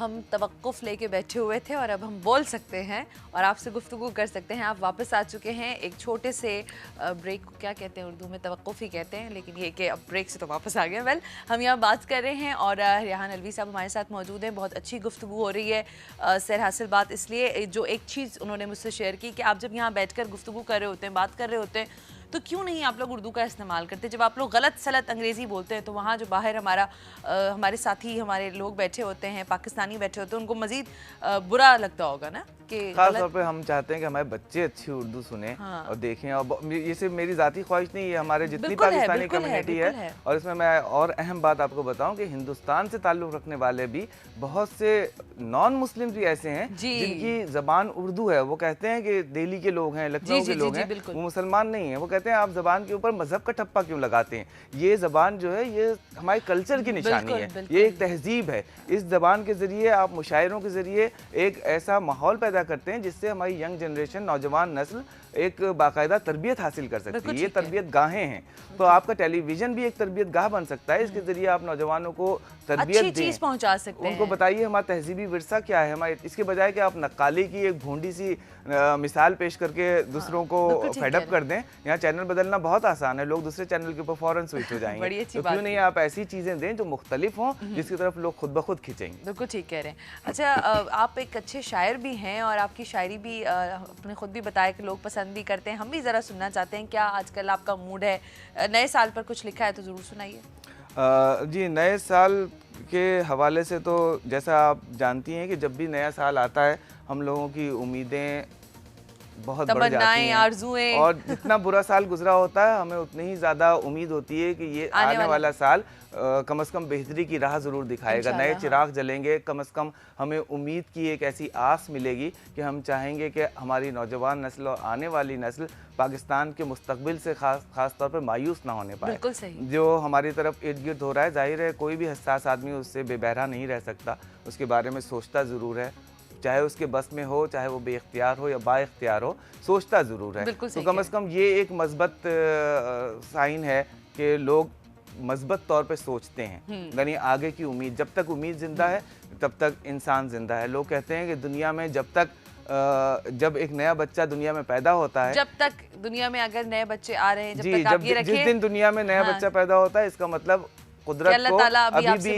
हम तवक्कुफ़ लेके बैठे हुए थे और अब हम बोल सकते हैं और आपसे गुफ्तगू कर सकते हैं। आप वापस आ चुके हैं एक छोटे से ब्रेक को क्या कहते हैं उर्दू में, तवक्कुफ़ ही कहते हैं, लेकिन ये कि अब ब्रेक से तो वापस आ गए। वेल, हम यहाँ बात कर रहे हैं और रेहान अलवी साहब हमारे साथ मौजूद हैं। बहुत अच्छी गुफ्तगू हो रही है। सर हासिल बात इसलिए, जो एक चीज़ उन्होंने मुझसे शेयर की कि आप जब यहाँ बैठकर गुफ्तगू कर रहे होते हैं, बात कर रहे होते हैं, तो क्यों नहीं आप लोग उर्दू का इस्तेमाल करते? जब आप लोग गलत सलत अंग्रेज़ी बोलते हैं तो वहाँ जो बाहर हमारे साथी, हमारे लोग बैठे होते हैं, पाकिस्तानी बैठे होते हैं, उनको मज़ीद बुरा लगता होगा ना कि खास तौर पे हम चाहते हैं कि हमारे बच्चे अच्छी उर्दू सुने हाँ। और देखें। और ये सिर्फ मेरी ज़ाती ख्वाहिश नहीं है, हमारे जितनी पाकिस्तानी कम्युनिटी है। और इसमें मैं और अहम बात आपको बताऊं कि हिंदुस्तान से ताल्लुक़ रखने वाले भी बहुत से नॉन मुस्लिम भी ऐसे हैं जिनकी ज़बान उर्दू है। वो कहते हैं कि दिल्ली के लोग हैं, लखनऊ के लोग हैं, वो मुसलमान नहीं है। वो कहते हैं आप ज़बान के ऊपर मजहब का ठप्पा क्यों लगाते हैं? ये ज़बान जो है ये हमारे कल्चर की निशानी है, ये एक तहजीब है। इस ज़बान के ज़रिए आप मुशायरों के ज़रिए एक ऐसा माहौल पैदा करते हैं जिससे हमारी यंग जनरेशन, नौजवान नस्ल एक बाकायदा तरबियत हासिल कर सकती है। ये तरबियत गाहें हैं, तो आपका टेलीविज़न भी एक तरबियत गाह बन सकता है। इसके ज़रिए आप नौजवानों को तरबियत चीज़ पहुंचा सकते हैं। उनको बताइए हमारा तहजीबी विरसा क्या है हमारे, इसके बजाय कि आप नक्काली की एक भूंडी सी मिसाल पेश करके दूसरों को फेडअप कर दें। यहाँ चैनल बदलना बहुत आसान है, लोग दूसरे चैनल के ऊपर फौरन स्विच हो जाएंगे। तो क्यों नहीं आप ऐसी चीज़ें दें जो मुख्तलिफ हों, जिसकी तरफ लोग खुद ब खुद खींचेंगे। बिल्कुल ठीक कह रहे हैं। अच्छा, आप एक अच्छे शायर भी हैं और आपकी शायरी भी आपने खुद भी बताया कि लोग पसंद भी करते हैं। हम भी ज़रा सुनना चाहते हैं, क्या आजकल आपका मूड है? नए साल पर कुछ लिखा है तो ज़रूर सुनाइए। जी, नए साल के हवाले से तो जैसा आप जानती हैं कि जब भी नया साल आता है हम लोगों की उम्मीदें बहुत बढ़ जाती हैं, आरज़ुएं, और जितना बुरा साल गुजरा होता है हमें उतनी ही ज़्यादा उम्मीद होती है कि ये आने वाला साल कम से कम बेहतरी की राह ज़रूर दिखाएगा। नए चिराग जलेंगे, कम से कम हमें उम्मीद की एक ऐसी आस मिलेगी कि हम चाहेंगे कि हमारी नौजवान नस्ल और आने वाली नस्ल पाकिस्तान के मुस्तकबिल से खास तौर पर मायूस ना होने पाए। बिल्कुल सही। जो हमारी तरफ इर्द गिर्द हो रहा है, जाहिर है कोई भी हसास आदमी उससे बेबहरा नहीं रह सकता, उसके बारे में सोचता ज़रूर है, चाहे उसके बस में हो, चाहे वो बेख्तियार हो या बाइख्तियार हो, सोचता ज़रूर है। तो कम से कम ये एक मस्बत साइन है कि लोग मस्बत तौर पे सोचते हैं, यानी आगे की उम्मीद। जब तक उम्मीद ज़िंदा है तब तक इंसान ज़िंदा है। लोग कहते हैं कि दुनिया में जब एक नया बच्चा दुनिया में पैदा होता है, जब तक दुनिया में अगर नए बच्चे आ रहे हैं, जिस दिन दुनिया में नया बच्चा पैदा होता है, इसका मतलब कुदरत को अभी भी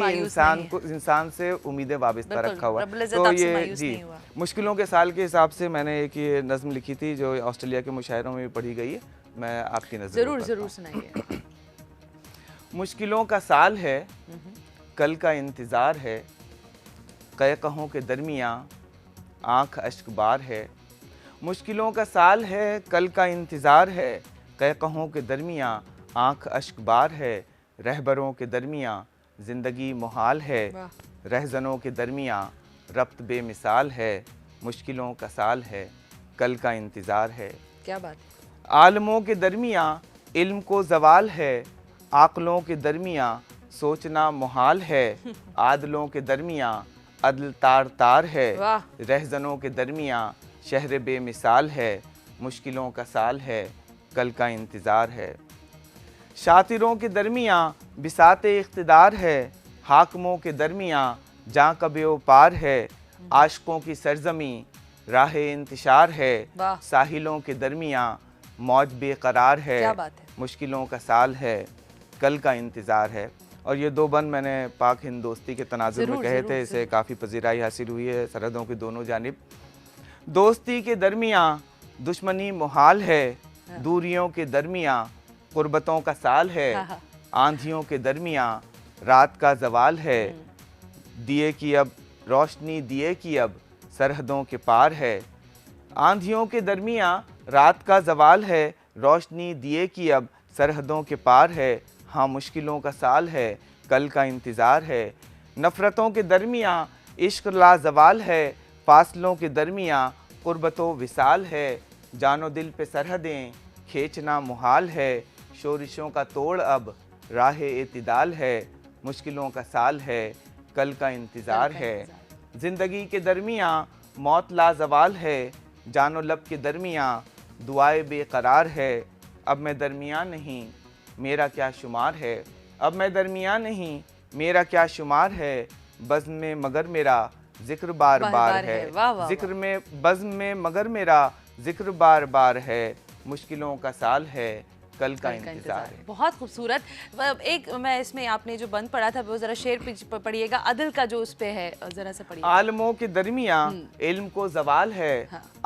इंसान से उम्मीदें वाबस्ता रखा हुआ है। तो ये जी मुश्किलों के साल के हिसाब से मैंने एक ये नज़्म लिखी थी जो ऑस्ट्रेलिया के मुशायरों में भी पढ़ी गई है। मैं आपकी नज़र ज़रूर सुनाइए। मुश्किलों का साल है, कल का इंतज़ार है, क़हक़हों के दरमियाँ आँख अश्कबार है। मुश्किलों का साल है, कल का इंतज़ार है, क़हक़हों के दरमियाँ आँख अश्कबार है। रहबरों के दरमियाँ ज़िंदगी मुहाल है, रहज़नों के दरमियाँ रब्त बेमिसाल है। मुश्किलों का साल है, कल का इंतज़ार है। क्या बात। आलमों के दरमियाँ इल्म को ज़वाल है, आक़लों के दरमियाँ सोचना मुहाल है। आदलों के दरमियाँ अदल तार तार है, रहज़नों के दरमियाँ शहर बेमिसाल है। मुश्किलों का साल है, कल का इंतज़ार है। शातिरों के दरमियाँ बिसाते इख्तिदार है, हाकमों के दरमियाँ जहाँ कबे पार है। आशिकों की सरजमी राह इंतशार है, साहिलों के दरमियाँ मौज बेकरार है। मुश्किलों का साल है, कल का इंतज़ार है। और ये दो बंद मैंने पाक हिंद दोस्ती के तनाजुर में कहे थे, इसे काफ़ी पजीराई हासिल हुई है सरहदों की दोनों जानिब। दोस्ती के दरमियाँ दुश्मनी मुहाल है, दूरियों के दरमियाँ क़ुर्बतों का साल है। आंधियों के दरमियाँ रात का ज़वाल है, दिए की अब रोशनी दिए की अब सरहदों के पार है। आंधियों के दरमियाँ रात का ज़वाल है, रोशनी दिए की अब सरहदों के पार है। हाँ, मुश्किलों का साल है, कल का इंतज़ार है। नफ़रतों के दरमियाँ इश्क लाज़वाल है, फासलों के दरमियाँ क़ुर्बतो विसाल है। जानो दिल पे सरहदें खींचना मुहाल है, शोरिशों का तोड़ अब राह एतिदाल है। मुश्किलों का साल है, कल का इंतज़ार है। ज़िंदगी के दरमियाँ मौत लाज़वाल है, जानो लब के दरमियाँ दुआए बेकरार है। अब मैं दरमियाँ नहीं मेरा क्या शुमार है, अब मैं दरमियाँ नहीं मेरा क्या शुमार है। बज़्म में मगर मेरा जिक्र बार बार है। वाह वाह जिक्र में बज़्म में मगर मेरा जिक्र बार बार है, मुश्किलों का साल है, कल का इंतजार है। बहुत खूबसूरत। एक मैं इसमें आपने जो बंद पढ़ा था वो जरा शेर पढ़िएगा, अदल का जो उस पे है जरा सा पढ़िए। आलमों के दरमियाँ इल्म को जवाल है,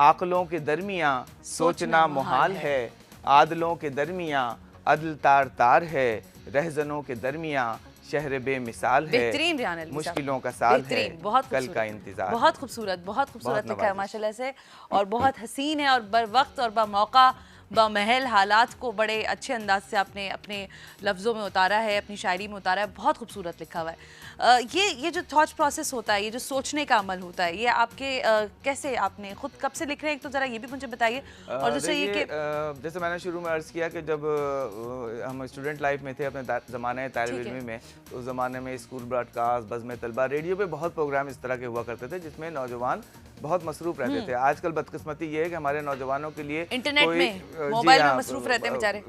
आकलों के दरमियाँ सोचना मुहाल है, आदलों के दरमियाँ अदल तार तार है, रहजनों के दरमियाँ शहर बेमिसाल है, बेहतरीन रियान अली, मुश्किलों का साल है, बहुत कल का इंतजार। बहुत खूबसूरत लिखा है माशाल्लाह से, और बहुत हसीन है, और बर वक्त और बमौका बमहल हालात को बड़े अच्छे अंदाज से आपने अपने लफ्ज़ों में उतारा है, अपनी शायरी में उतारा है। बहुत खूबसूरत लिखा हुआ है। ये जो थॉट प्रोसेस होता है, ये जो सोचने का अमल होता है, ये आपके कैसे, आपने खुद कब से लिख रहे हैं, एक तो ज़रा ये भी मुझे बताइए। और दूसरा ये कि जैसे मैंने शुरू में अर्ज़ किया कि जब हम स्टूडेंट लाइफ में थे, अपने ज़माने तालिब इल्मी में, तो उस ज़माने में स्कूल ब्रॉडकास्ट, बज़्म तलबा, रेडियो पे बहुत प्रोग्राम इस तरह के हुआ करते थे जिसमें नौजवान बहुत मसरूफ रहते थे। आजकल बदकिस्मती ये है कि हमारे नौजवानों के लिए इंटरनेट में, मोबाइल में मसरूफ रहते हैं बेचारे।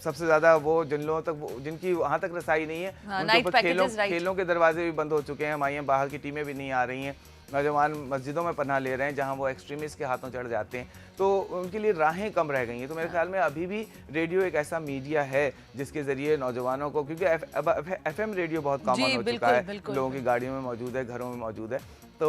सबसे ज्यादा वो जिन लोगों तक, जिनकी वहां तक रसाई नहीं है, उनके ऊपर खेलों के दरवाजे भी बंद हो चुके हैं, हमारे यहाँ बाहर की टीमें भी नहीं आ रही हैं, नौजवान मस्जिदों में पनाह ले रहे हैं जहां वो एक्सट्रीमिस्ट के हाथों चढ़ जाते हैं, तो उनके लिए राहें कम रह गई हैं। तो मेरे ख्याल में अभी भी रेडियो एक ऐसा मीडिया है जिसके ज़रिए नौजवानों को, क्योंकि FM रेडियो बहुत कॉमन हो चुका है, लोगों की गाड़ियों में मौजूद है, घरों में मौजूद है, तो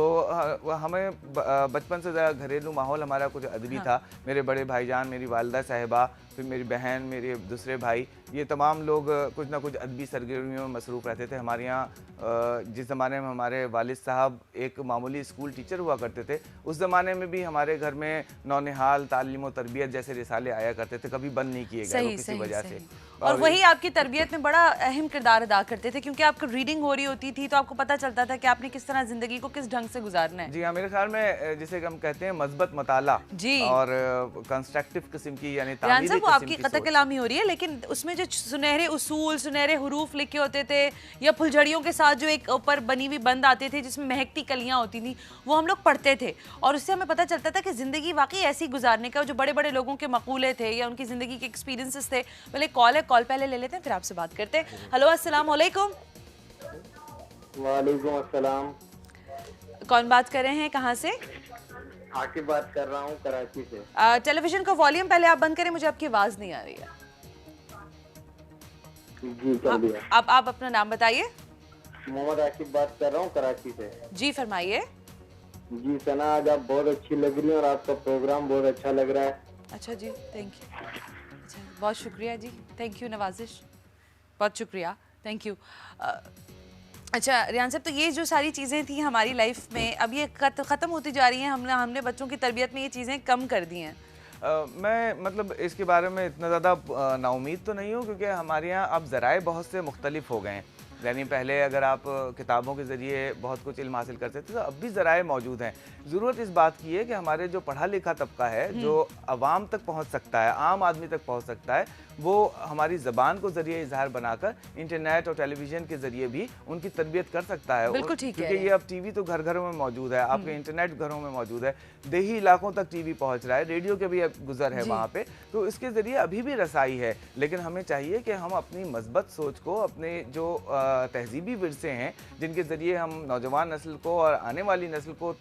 हमें बचपन से ज़रा घरेलू माहौल हमारा कुछ अदबी था। मेरे बड़े भाईजान, मेरी वालिदा साहिबा, फिर मेरी बहन, मेरे दूसरे भाई, ये तमाम लोग कुछ ना कुछ अदबी सरगर्मियों में मसरूफ़ रहते थे। हमारे यहाँ जिस ज़माने में हमारे वालिद साहब एक मामूली स्कूल टीचर हुआ करते थे, उस ज़माने में भी हमारे घर में नौनिहाल, तालीम और तरबियत जैसे रिसाले आया करते थे, कभी बंद नहीं किए गए किसी वजह से। और वही आपकी तरबियत में बड़ा अहम किरदार अदा करते थे, क्योंकि आपको रीडिंग हो रही होती थी तो आपको पता चलता था कि आपने किस तरह ज़िंदगी को किस ढंग से गुजारना है। जी हाँ, मेरे ख्याल में जिसे हम कहते हैं मज़बत मताला जी, और कंस्ट्रक्टिव किस्म की, यानी वो आपकी कतल कलामी हो रही है, लेकिन उसमें जो सुनहरे उसूल, सुनहरे हुरूफ लिखे होते थे, या फुलझड़ियों के साथ जो एक ऊपर बनी हुई बंद आते थे जिसमें महकती कलियां होती थी, वो हम लोग पढ़ते थे, और उससे हमें पता चलता था कि ज़िंदगी वाकई ऐसी गुजारने का, जो बड़े बड़े लोगों के मकूले थे या उनकी ज़िंदगी के एक्सपीरियंसेस थे। पहले कॉल है, कॉल पहले ले लेते हैं, फिर आपसे बात करते हैं। हेलो, अस्सलाम वालेकुम। वालेकुम अस्सलाम। कौन बात कर रहे हैं, कहाँ से? आकिब बात कर रहा हूँ, कराची से। टेलीविजन का वॉल्यूम पहले आप बंद करें, मुझे आपकी आवाज़ नहीं आ रही है। जी कर दिया। आप अपना नाम बताइए। मोहम्मद आकिब बात कर रहा हूँ, कराची से। जी फरमाइए। जी सना, आज आप बहुत अच्छी लग रही हैं और आपका प्रोग्राम बहुत अच्छा लग रहा है। अच्छा जी, थैंक यू। अच्छा, बहुत शुक्रिया जी, थैंक यू नवाजिश, बहुत शुक्रिया, थैंक यू। अच्छा रियान साहब, तो ये जो सारी चीज़ें थी हमारी लाइफ में, अब ये ख़त्म होती जा रही हैं, हमने बच्चों की तरबियत में ये चीज़ें कम कर दी हैं। मैं मतलब इसके बारे में इतना ज़्यादा नाउमीद तो नहीं हूँ, क्योंकि हमारे यहाँ अब ज़राए बहुत से मुख्तलिफ हो गए हैं। यानी पहले अगर आप किताबों के ज़रिए बहुत कुछ इल्म हासिल करते थे, तो अब भी ज़राए मौजूद हैं। ज़रूरत इस बात की है कि हमारे जो पढ़ा लिखा तबका है, जो अवाम तक पहुँच सकता है, आम आदमी तक पहुँच सकता है, वो हमारी ज़बान को ज़रिए इजहार बनाकर इंटरनेट और टेलीविज़न के ज़रिए भी उनकी तरबियत कर सकता है। बिल्कुल ठीक है, क्योंकि ये अब टीवी तो घर घरों में मौजूद है, आपके इंटरनेट घरों में मौजूद है, देही इलाकों तक टीवी पहुँच रहा है, रेडियो के भी गुजर है वहाँ पे, तो इसके ज़रिए अभी भी रसाई है। लेकिन हमें चाहिए कि हम अपनी मस्बत सोच को, अपने जो तहजीबी विरसे हैं, जिनके ज़रिए हम नौजवान नस्ल को और आने वाली नस्ल को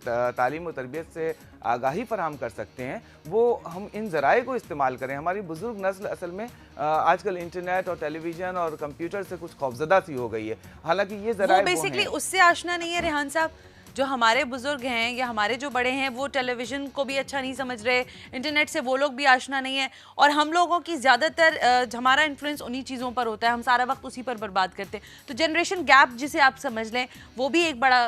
तालीम और तरबियत से आगाही फराहम कर सकते हैं, वो हम इन ज़राए को इस्तेमाल करें। हमारी बुज़ुर्ग नस्ल असल में आजकल इंटरनेट और टेलीविज़न और कंप्यूटर से कुछ खौफज़दा सी हो गई है, हालांकि ये ज़राए बेसिकली उससे आशना नहीं है। रेहान साहब, जो हमारे बुजुर्ग हैं या हमारे जो बड़े हैं, वो टेलीविज़न को भी अच्छा नहीं समझ रहे, इंटरनेट से वो लोग भी आशना नहीं है, और हम लोगों की ज़्यादातर हमारा इन्फ्लुएंस उन्हीं चीज़ों पर होता है, हम सारा वक्त उसी पर बर्बाद करते हैं। तो जनरेशन गैप जिसे आप समझ लें, वो भी एक बड़ा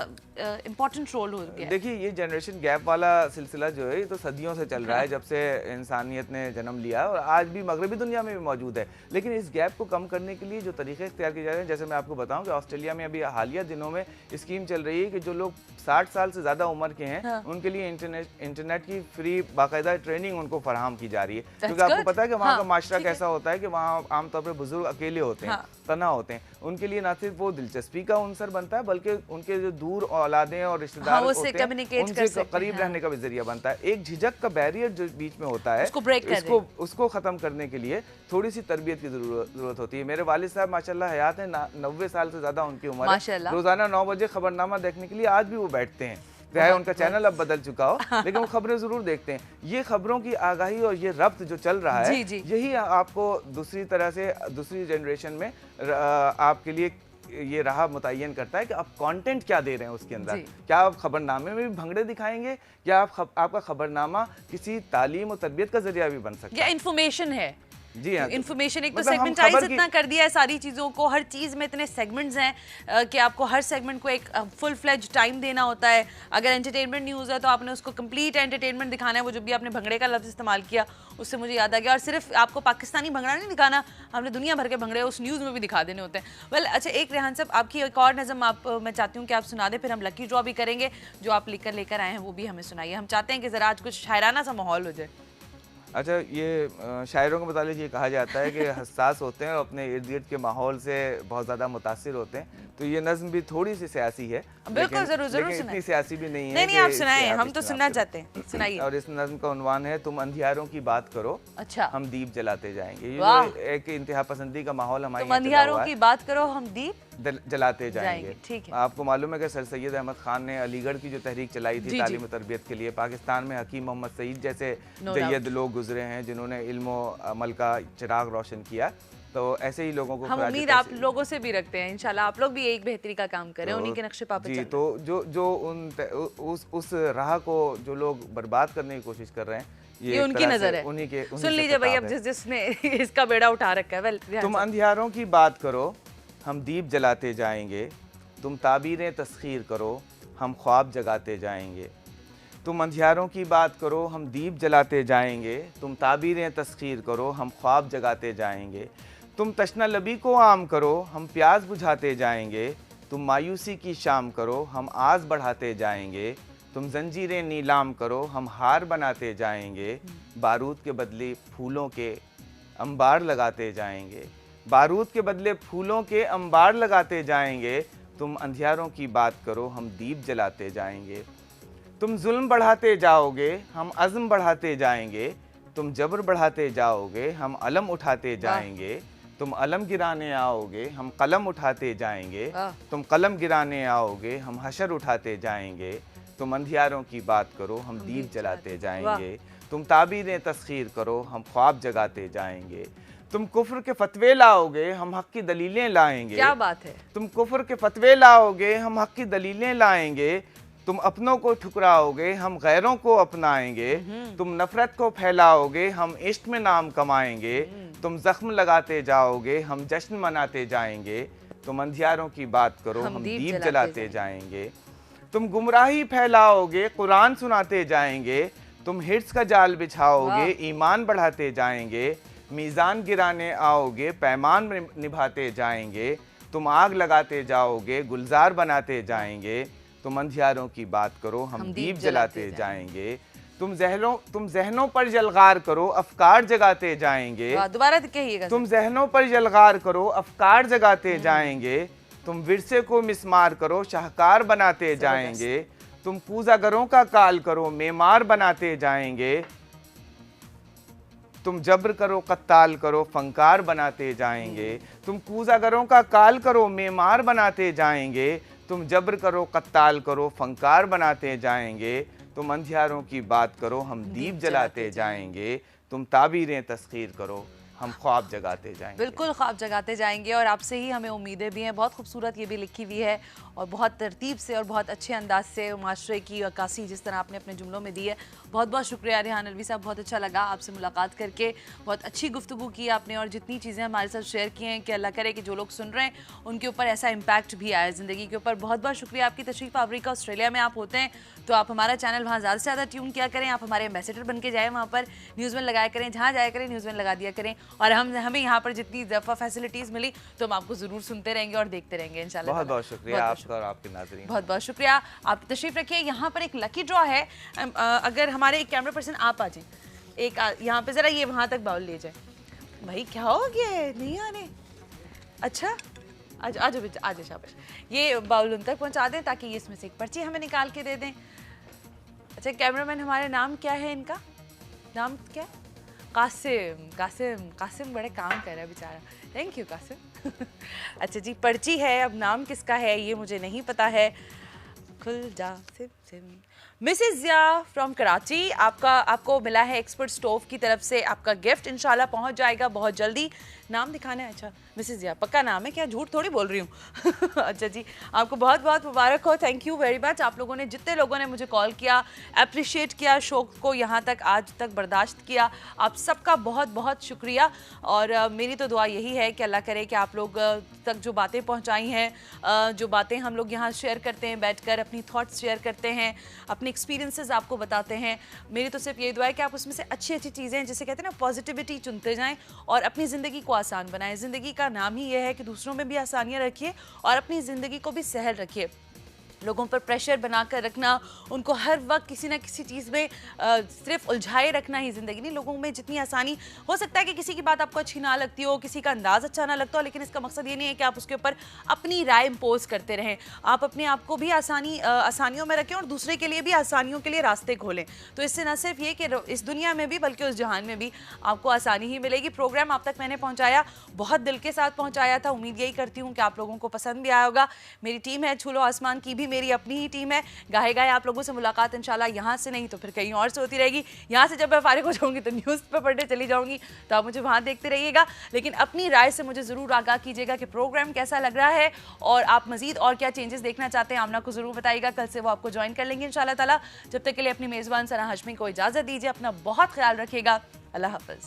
इम्पॉर्टेंट रोल हो गया। देखिए, ये जनरेशन गैप वाला सिलसिला जो है, ये तो सदियों से चल रहा है, जब से इंसानियत ने जन्म लिया, और आज भी मगरबी दुनिया में भी मौजूद है। लेकिन इस गैप को कम करने के लिए जो तरीके इख्तियार किए जा रहे हैं, जैसे मैं आपको बताऊं कि ऑस्ट्रेलिया में अभी हालिया दिनों में स्कीम चल रही है कि जो लोग 60 साल से ज़्यादा उम्र के हैं, उनके लिए इंटरनेट की फ्री बाकायदा ट्रेनिंग उनको फराहम की जा रही है। क्योंकि आपको पता है कि वहाँ का माशरा कैसा होता है कि वहाँ आमतौर पर बुजुर्ग अकेले होते हैं, तना होते हैं। उनके लिए ना सिर्फ वो दिलचस्पी का अनसर बनता है, बल्कि उनके जो दूर औलादें और रिश्तेदार होते हैं, उनसे करीब रहने का भी जरिया बनता है। एक झिझक का बैरियर जो बीच में होता है, उसको ख़त्म करने के लिए थोड़ी सी तरबियत की ज़रूरत होती है। मेरे वालिद साहब माशाल्लाह हयात हैं, 90 साल से ज़्यादा उनकी उम्र है। रोज़ाना 9 बजे खबरनामा देखने के लिए आज भी वो बैठते हैं, चाहे उनका चैनल अब बदल चुका हो, लेकिन वो खबरें जरूर देखते हैं। ये खबरों की आगाही और ये रब्त जो चल रहा है, यही आपको दूसरी तरह से दूसरी जनरेशन में आपके लिए ये राह मुतय्यन करता है कि आप कंटेंट क्या दे रहे हैं उसके अंदर। क्या आप खबरनामे में भी भंगड़े दिखाएंगे, या आपका खबरनामा किसी तालीम और तरबियत का जरिया भी बन सकता है, या इंफॉर्मेशन है। जी हाँ, इन्फॉर्मेशन एक तो सेगमेंटाइज इतना कर दिया है सारी चीज़ों को, हर चीज़ में इतने सेगमेंट्स हैं कि आपको हर सेगमेंट को एक फुल फ्लेज टाइम देना होता है। अगर एंटरटेनमेंट न्यूज़ है तो आपने उसको कंप्लीट एंटरटेनमेंट दिखाना है। वो जो भी आपने भंगड़े का लफ्ज़ इस्तेमाल किया उससे मुझे याद आ गया। और सिर्फ आपको पाकिस्तानी भंगड़ा नहीं दिखाना, हमने दुनिया भर के भंगड़े उस न्यूज़ में भी दिखा देने होते हैं। वेल अच्छा, एक रेहान साहब आपकी एक और नज़म मैं चाहती हूँ कि आप सुना दें, फिर हम लकी ड्रॉ भी करेंगे। जो आप लेकर आए हैं वो भी हमें सुनाइए। हम चाहते हैं कि ज़रा आज कुछ शायराना सा माहौल हो जाए। अच्छा, ये शायरों के मुतालिक ये कहा जाता है कि हसास होते हैं और अपने इर्द गिर्द के माहौल से बहुत ज़्यादा मुतासिर होते हैं, तो ये नज़्म भी थोड़ी सी सियासी है। बिल्कुल, जरूर इतनी सियासी भी नहीं है। नहीं, आप सुनाएं, हम तो सुनना चाहते हैं, सुनाइए। और इस नज़्म का उन्वान है तुम अंधियारों की बात करो, अच्छा, हम दीप जलाते जाएंगे। ये एक इंतहा पसंदी का माहौल हमारे तुम अंधियारों की बात करो, हम दीप जलाते जाएंगे। ठीक है। आपको मालूम है कि सर सैयद अहमद खान ने अलीगढ़ की जो तहरीक चलाई थी तालीम और तरबियत के लिए, पाकिस्तान में हकीम मोहम्मद सईद जैसे जय्यद लोग गुजरे हैं जिन्होंने इल्म अमल का चिराग रोशन किया। तो ऐसे ही लोगों को हम उम्मीद आप लोगों से भी रखते हैं, इंशाल्लाह आप लोग भी एक बेहतरी का काम करें, उन्हीं के नक्शे पे जी। तो जो उस राह को जो लोग बर्बाद करने की कोशिश कर रहे हैं, ये उनकी नजर है। उन्हीं सुन लीजिए भाई, अब जिसने इसका बेड़ा उठा रखा है। वेल, तुम अंधियारों की बात करो, हम दीप जलाते जाएंगे। तुम ताबीरें तस्खीर करो, हम ख्वाब जगाते जाएंगे। तुम अंधियारों की बात करो, हम दीप जलाते जाएंगे। तुम ताबीरें तस्खीर करो, हम ख्वाब जगाते जाएंगे। तुम तशना लबी को आम करो, हम प्यास बुझाते जाएंगे। तुम मायूसी की शाम करो, हम आस बढ़ाते जाएंगे। तुम जंजीरें नीलाम करो, हम हार बनाते जाएंगे। बारूद के बदले फूलों के अंबार लगाते जाएंगे। बारूद के बदले फूलों के अंबार लगाते जाएंगे। तुम अंधियारों की बात करो, हम दीप जलाते जाएंगे। तुम जुल्म बढ़ाते जाओगे, हम अज़्म बढ़ाते जाएंगे। तुम जबर बढ़ाते जाओगे, हम अलम उठाते जाएंगे। तुम अलम गिराने आओगे, हम कलम उठाते जाएंगे। तुम कलम गिराने आओगे, हम हशर उठाते जाएंगे। तुम अंधियारों की बात करो, हम दीप जलाते जाएंगे। तुम ताबीरें तस्खीर करो, हम ख्वाब जगाते जाएंगे। तुम कुफ्र के फतवे लाओगे, हम हक की दलीलें लाएंगे। क्या बात है। तुम कुफ्र के फतवे लाओगे, हम हक की दलीलें लाएंगे। तुम अपनों को ठुकराओगे, हम गैरों को अपनाएंगे। तुम नफरत को फैलाओगे, हम इश्क में नाम कमाएंगे। तुम जख्म लगाते जाओगे, हम जश्न मनाते जाएंगे। तुम अंधियारों की बात करो, हम दीप जलाते जाएंगे। तुम गुमराही फैलाओगे, कुरान सुनाते जाएंगे। तुम हिर्स का जाल बिछाओगे, ईमान बढ़ाते जाएंगे। मीज़ान गिराने आओगे, पैमान निभाते जाएंगे। तुम आग लगाते जाओगे, गुलजार बनाते जाएंगे। तुम अंधियारों की बात करो, हम दीप जलाते जाएंगे। तुम जहनों पर जलगार करो, अफकार जगाते जाएंगे। दोबारा कहिएगा। तुम जहनों पर जलगार करो, अफकार जगाते जाएंगे। तुम विरसे को मिसमार करो, शाहकार बनाते जाएंगे। तुम पूजागरों का काल करो, मेमार बनाते जाएंगे। तुम जब्र करो, कत्ताल करो, फंकार बनाते जाएंगे। तुम पूजागरों का काल करो, मेमार बनाते जाएंगे। तुम जब्र करो, कत्ताल करो, फंकार बनाते जाएंगे। तुम अंधियारों की बात करो, हम दीप जलाते जाएंगे। तुम ताबीरें तस्खीर करो, हम ख्वाब जगाते जाएंगे। बिल्कुल ख्वाब जगाते जाएंगे, और आपसे ही हमें उम्मीदें भी हैं। बहुत खूबसूरत ये भी लिखी हुई है, और बहुत तरतीब से और बहुत अच्छे अंदाज से माशरे की अक्कासी जिस तरह आपने अपने जुमलों में दी है। बहुत बहुत शुक्रिया रेहान अलवी साहब, बहुत अच्छा लगा आपसे मुलाकात करके। बहुत अच्छी गुफ्तगू की आपने, और जितनी चीज़ें हमारे साथ शेयर की हैं कि अल्लाह करे कि जो लोग सुन रहे हैं उनके ऊपर ऐसा इम्पैक्ट भी आए ज़िंदगी के ऊपर। बहुत बहुत शुक्रिया आपकी तशरीफ़ आवरी का। ऑस्ट्रेलिया में आप होते हैं तो आप हमारा चैनल वहाँ ज़्यादा से ज़्यादा ट्यून किया करें। आप हमारे एम्बेसडर बन के जाएँ, वहाँ पर न्यूज़ में लगाया करें, जहाँ जाया करें न्यूज़ में लगा दिया करें। और हमें यहाँ पर जितनी दफ़ा फैसिलिटीज़ मिली तो हम आपको ज़रूर सुनते रहेंगे और देखते रहेंगे इंशाल्लाह। बहुत बहुत शुक्रिया आपका और आपके नाज़रीन। बहुत बहुत शुक्रिया। आप तशरीफ़ रखिए। यहाँ पर एक लकी ड्रॉ है। अगर हमारे एक कैमरा पर्सन आप आ जाएं, एक यहाँ पे ज़रा ये वहाँ तक बाउल ले जाए। भाई क्या हो गया है, नहीं आने? अच्छा आज आज आज शाबाश, ये बाउल उन तक पहुँचा दें ताकि ये इसमें से एक पर्ची हमें निकाल के दे दें। अच्छा कैमरामैन हमारे, नाम क्या है इनका? नाम क्या है? कासिम। कासिम कासिम बड़े काम कर रहा है बेचारा। Thank you Qasim. अच्छा जी, पर्ची है। अब नाम किसका है ये मुझे नहीं पता है। खुल जा सिम सिम। मिसेस जिया फ्रॉम कराची, आपको मिला है एक्सपर्ट स्टोव की तरफ से आपका गिफ्ट, इंशाल्लाह पहुंच जाएगा बहुत जल्दी। नाम दिखाना है? अच्छा मिसेस जिया पक्का नाम है, क्या झूठ थोड़ी बोल रही हूँ। अच्छा जी, आपको बहुत बहुत मुबारक हो, थैंक यू वेरी मच। आप लोगों ने, जितने लोगों ने मुझे कॉल किया, अप्रिशिएट किया, शो को यहाँ तक आज तक बर्दाश्त किया, आप सबका बहुत बहुत शुक्रिया। और मेरी तो दुआ यही है कि अल्लाह करे कि आप लोग तक जो बातें पहुँचाई हैं, जो बातें हम लोग यहाँ शेयर करते हैं बैठकर, अपनी थॉट्स शेयर करते हैं, अपने एक्सपीरियंसेस आपको बताते हैं, मेरी तो सिर्फ ये दुआ है कि आप उसमें से अच्छी अच्छी चीज़ें, जिसे कहते हैं ना पॉजिटिविटी, चुनते जाएं और अपनी ज़िंदगी को आसान बनाएं। ज़िंदगी का नाम ही यह है कि दूसरों में भी आसानियाँ रखिए और अपनी ज़िंदगी को भी सहल रखिए। लोगों पर प्रेशर बनाकर रखना, उनको हर वक्त किसी ना किसी चीज़ में सिर्फ उलझाए रखना ही ज़िंदगी नहीं। लोगों में जितनी आसानी, हो सकता है कि किसी की बात आपको अच्छी ना लगती हो, किसी का अंदाज़ अच्छा ना लगता हो, लेकिन इसका मकसद ये नहीं है कि आप उसके ऊपर अपनी राय इम्पोज करते रहें। आप अपने आप को भी आसानियों में रखें और दूसरे के लिए भी आसानियों के लिए रास्ते खोलें। तो इससे न सिर्फ ये कि इस दुनिया में भी बल्कि उस जहान में भी आपको आसानी ही मिलेगी। प्रोग्राम आप तक मैंने पहुँचाया, बहुत दिल के साथ पहुँचाया था। उम्मीद यही करती हूँ कि आप लोगों को पसंद भी आया होगा। मेरी टीम है छूलो आसमान की भी मेरी अपनी ही टीम है। गाहे गाहे आप लोगों से मुलाकात इंशाल्लाह यहाँ से नहीं तो फिर कहीं और से होती रहेगी। यहाँ से जब मैं फारिग हो जाऊंगी तो न्यूज़ पे पढ़ने चली जाऊंगी, तो आप मुझे वहाँ देखते रहिएगा। लेकिन अपनी राय से मुझे ज़रूर आगाह कीजिएगा कि प्रोग्राम कैसा लग रहा है और आप मजीद और क्या चेंजेस देखना चाहते हैं। आमना को ज़रूर बताइएगा, कल से वो आपको ज्वाइन कर लेंगे इंशाल्लाह ताला। जब तक के लिए अपनी मेज़बान सना हाशमी को इजाज़त दीजिए, अपना बहुत ख्याल रखिएगा। अल्लाह हाफ़िज़।